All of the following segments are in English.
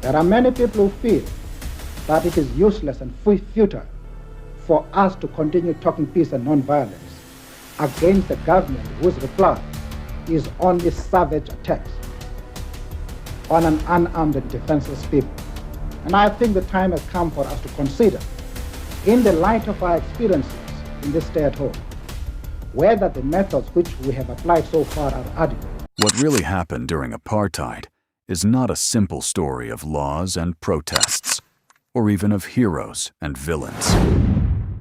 There are many people who feel that it is useless and futile for us to continue talking peace and non-violence against a government whose reply is only savage attacks on an unarmed and defenseless people. And I think the time has come for us to consider, in the light of our experiences in this stay at home, whether the methods which we have applied so far are adequate. What really happened during apartheid is not a simple story of laws and protests, or even of heroes and villains.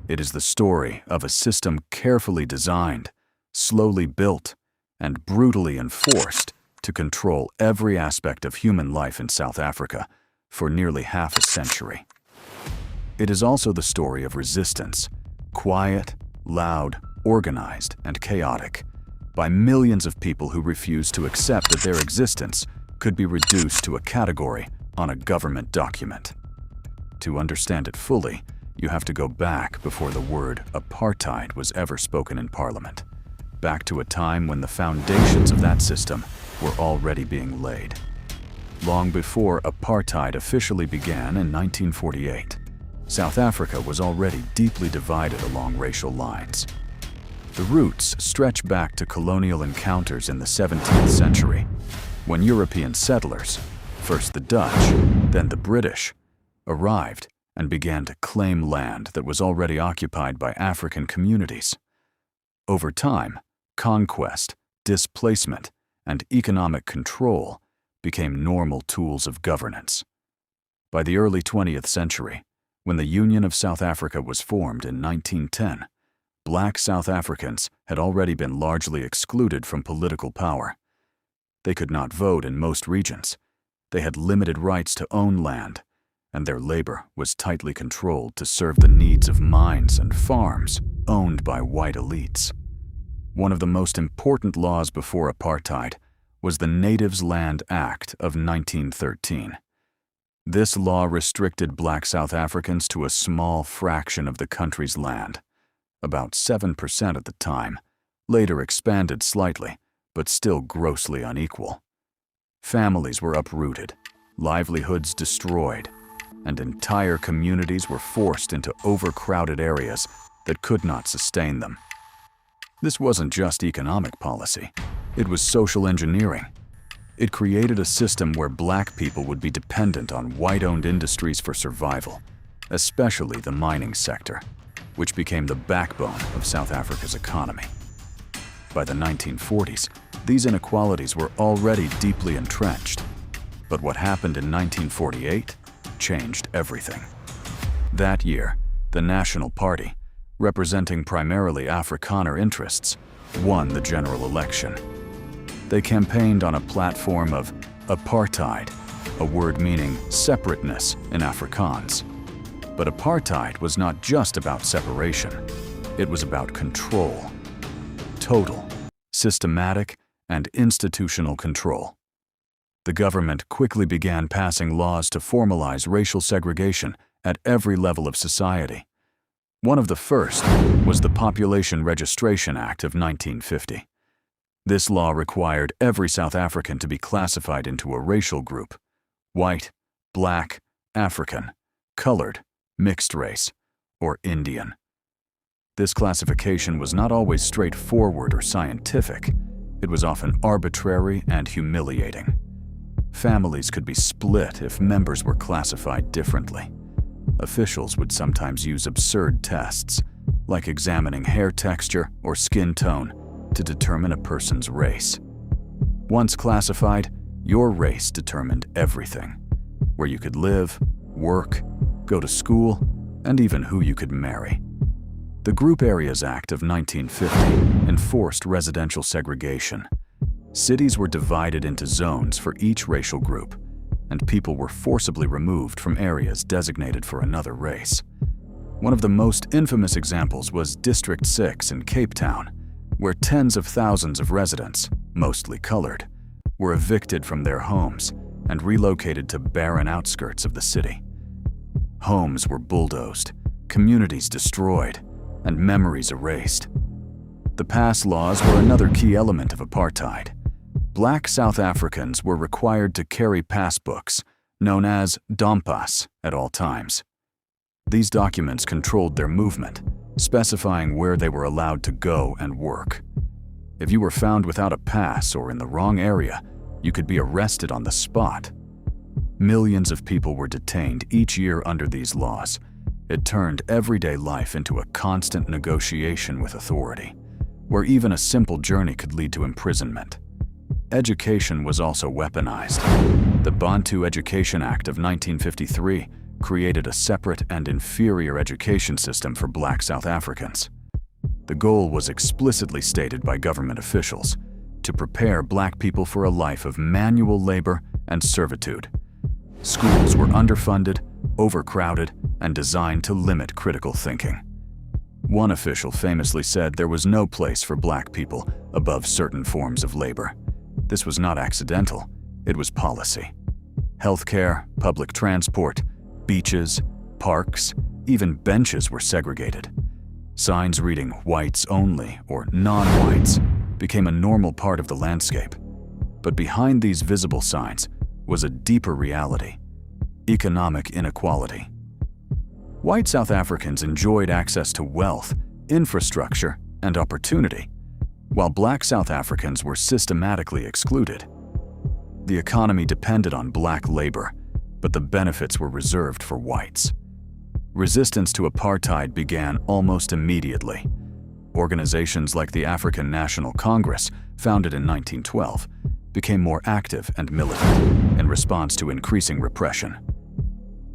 It is the story of a system carefully designed, slowly built, and brutally enforced to control every aspect of human life in South Africa for nearly half a century. It is also the story of resistance, quiet, loud, organized, and chaotic, by millions of people who refused to accept that their existence could be reduced to a category on a government document. To understand it fully, you have to go back before the word apartheid was ever spoken in Parliament, back to a time when the foundations of that system were already being laid. Long before apartheid officially began in 1948, South Africa was already deeply divided along racial lines. The roots stretch back to colonial encounters in the 17th century, when European settlers, first the Dutch, then the British, arrived and began to claim land that was already occupied by African communities. Over time, conquest, displacement, and economic control became normal tools of governance. By the early 20th century, when the Union of South Africa was formed in 1910, Black South Africans had already been largely excluded from political power. They could not vote in most regions. They had limited rights to own land, and their labor was tightly controlled to serve the needs of mines and farms owned by white elites. One of the most important laws before apartheid was the Natives Land Act of 1913. This law restricted Black South Africans to a small fraction of the country's land, about 7% at the time, later expanded slightly, but still grossly unequal. Families were uprooted, livelihoods destroyed, and entire communities were forced into overcrowded areas that could not sustain them. This wasn't just economic policy, it was social engineering. It created a system where Black people would be dependent on white-owned industries for survival, especially the mining sector, which became the backbone of South Africa's economy. By the 1940s, these inequalities were already deeply entrenched. But what happened in 1948 changed everything. That year, the National Party, representing primarily Afrikaner interests, won the general election. They campaigned on a platform of apartheid, a word meaning separateness in Afrikaans. But apartheid was not just about separation. It was about control. Total, systematic, and institutional control. The government quickly began passing laws to formalize racial segregation at every level of society. One of the first was the Population Registration Act of 1950. This law required every South African to be classified into a racial group: white, black, African, colored, mixed race, or Indian. This classification was not always straightforward or scientific. It was often arbitrary and humiliating. Families could be split if members were classified differently. Officials would sometimes use absurd tests, like examining hair texture or skin tone, to determine a person's race. Once classified, your race determined everything: where you could live, work, go to school, and even who you could marry. The Group Areas Act of 1950 enforced residential segregation. Cities were divided into zones for each racial group, and people were forcibly removed from areas designated for another race. One of the most infamous examples was District 6 in Cape Town, where tens of thousands of residents, mostly colored, were evicted from their homes and relocated to barren outskirts of the city. Homes were bulldozed, communities destroyed, and memories erased. The pass laws were another key element of apartheid. Black South Africans were required to carry passbooks, known as dompas at all times. These documents controlled their movement, specifying where they were allowed to go and work. If you were found without a pass or in the wrong area, you could be arrested on the spot. Millions of people were detained each year under these laws. It turned everyday life into a constant negotiation with authority, where even a simple journey could lead to imprisonment. Education was also weaponized. The Bantu Education Act of 1953 created a separate and inferior education system for Black South Africans. The goal was explicitly stated by government officials: to prepare Black people for a life of manual labor and servitude. Schools were underfunded, overcrowded, and designed to limit critical thinking. One official famously said there was no place for Black people above certain forms of labor. This was not accidental, it was policy. Healthcare, public transport, beaches, parks, even benches were segregated. Signs reading "whites only" or "non-whites" became a normal part of the landscape. But behind these visible signs was a deeper reality: economic inequality. White South Africans enjoyed access to wealth, infrastructure, and opportunity, while Black South Africans were systematically excluded. The economy depended on Black labor, but the benefits were reserved for whites. Resistance to apartheid began almost immediately. Organizations like the African National Congress, founded in 1912, became more active and militant in response to increasing repression.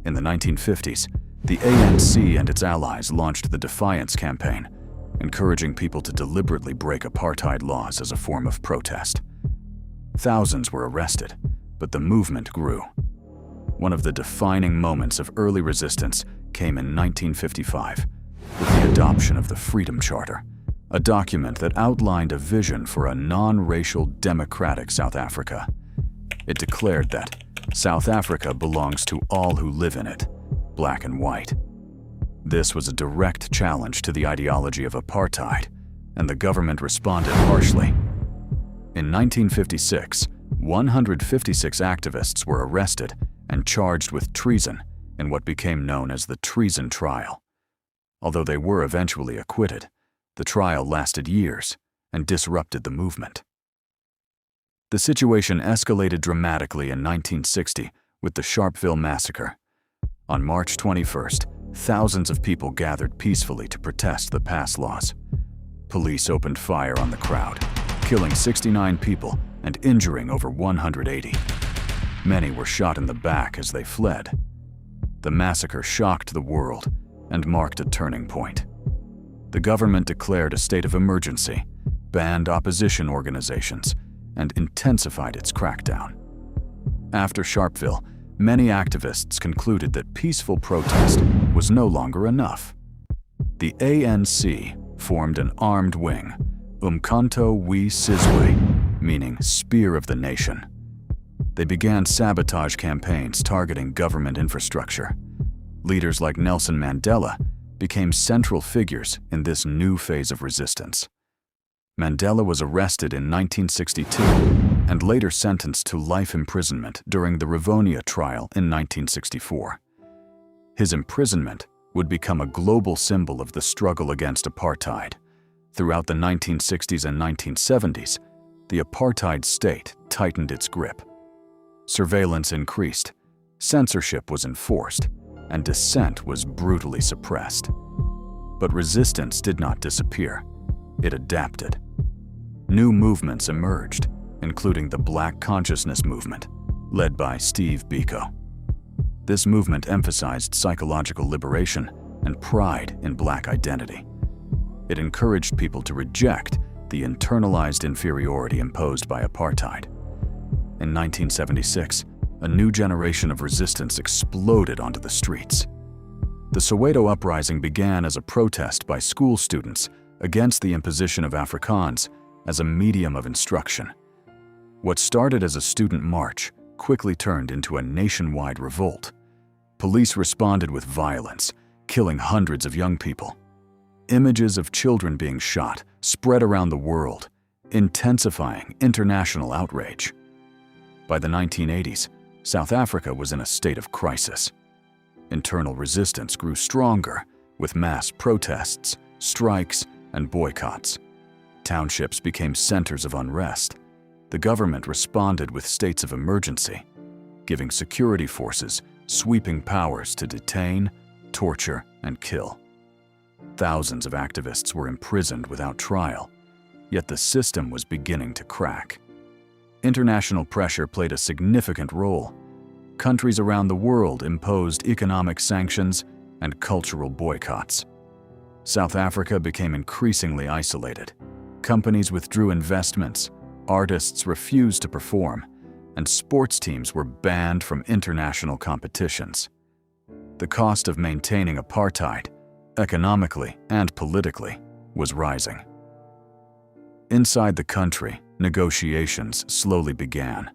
In the 1950s, the ANC and its allies launched the Defiance Campaign, encouraging people to deliberately break apartheid laws as a form of protest. Thousands were arrested, but the movement grew. One of the defining moments of early resistance came in 1955 with the adoption of the Freedom Charter, a document that outlined a vision for a non-racial democratic South Africa. It declared that South Africa belongs to all who live in it, Black and white. This was a direct challenge to the ideology of apartheid, and the government responded harshly. In 1956, 156 activists were arrested and charged with treason in what became known as the Treason Trial. Although they were eventually acquitted, the trial lasted years and disrupted the movement. The situation escalated dramatically in 1960 with the Sharpeville Massacre. On March 21st, thousands of people gathered peacefully to protest the pass laws. Police opened fire on the crowd, killing 69 people and injuring over 180. Many were shot in the back as they fled. The massacre shocked the world and marked a turning point. The government declared a state of emergency, banned opposition organizations, and intensified its crackdown. After Sharpeville, many activists concluded that peaceful protest was no longer enough. The ANC formed an armed wing, Umkhonto we Sizwe, meaning Spear of the Nation. They began sabotage campaigns targeting government infrastructure. Leaders like Nelson Mandela became central figures in this new phase of resistance. Mandela was arrested in 1962 and later sentenced to life imprisonment during the Rivonia trial in 1964. His imprisonment would become a global symbol of the struggle against apartheid. Throughout the 1960s and 1970s, the apartheid state tightened its grip. Surveillance increased, censorship was enforced, and dissent was brutally suppressed. But resistance did not disappear. It adapted. New movements emerged, including the Black Consciousness movement, led by Steve Biko. This movement emphasized psychological liberation and pride in Black identity. It encouraged people to reject the internalized inferiority imposed by apartheid. In 1976, a new generation of resistance exploded onto the streets. The Soweto Uprising began as a protest by school students against the imposition of Afrikaans as a medium of instruction. What started as a student march quickly turned into a nationwide revolt. Police responded with violence, killing hundreds of young people. Images of children being shot spread around the world, intensifying international outrage. By the 1980s, South Africa was in a state of crisis. Internal resistance grew stronger, with mass protests, strikes, and boycotts. Townships became centers of unrest. The government responded with states of emergency, giving security forces sweeping powers to detain, torture, and kill. Thousands of activists were imprisoned without trial, yet the system was beginning to crack. International pressure played a significant role. Countries around the world imposed economic sanctions and cultural boycotts. South Africa became increasingly isolated. Companies withdrew investments, artists refused to perform, and sports teams were banned from international competitions. The cost of maintaining apartheid, economically and politically, was rising. Inside the country, negotiations slowly began.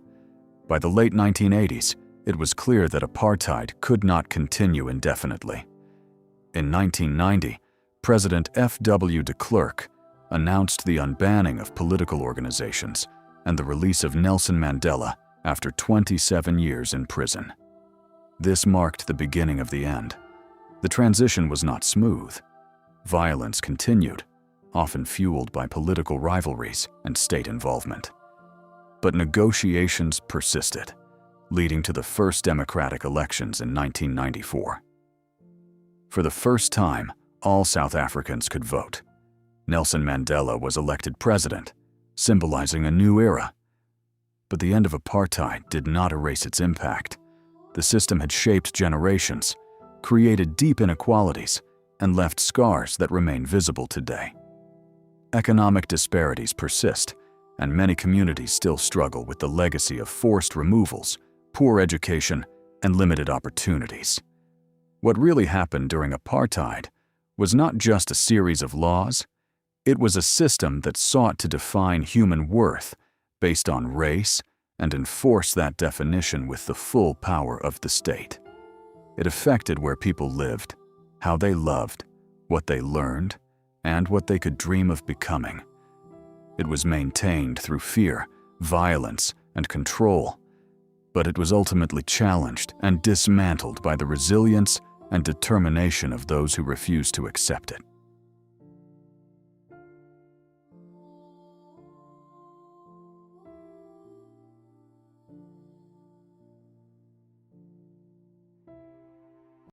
By the late 1980s, it was clear that apartheid could not continue indefinitely. In 1990, President F.W. de Klerk announced the unbanning of political organizations and the release of Nelson Mandela after 27 years in prison. This marked the beginning of the end. The transition was not smooth. Violence continued, often fueled by political rivalries and state involvement. But negotiations persisted, leading to the first democratic elections in 1994. For the first time, all South Africans could vote. Nelson Mandela was elected president, symbolizing a new era. But the end of apartheid did not erase its impact. The system had shaped generations, created deep inequalities, and left scars that remain visible today. Economic disparities persist, and many communities still struggle with the legacy of forced removals, poor education, and limited opportunities. What really happened during apartheid was not just a series of laws. It was a system that sought to define human worth based on race and enforce that definition with the full power of the state. It affected where people lived, how they loved, what they learned, and what they could dream of becoming. It was maintained through fear, violence, and control, but it was ultimately challenged and dismantled by the resilience and determination of those who refused to accept it.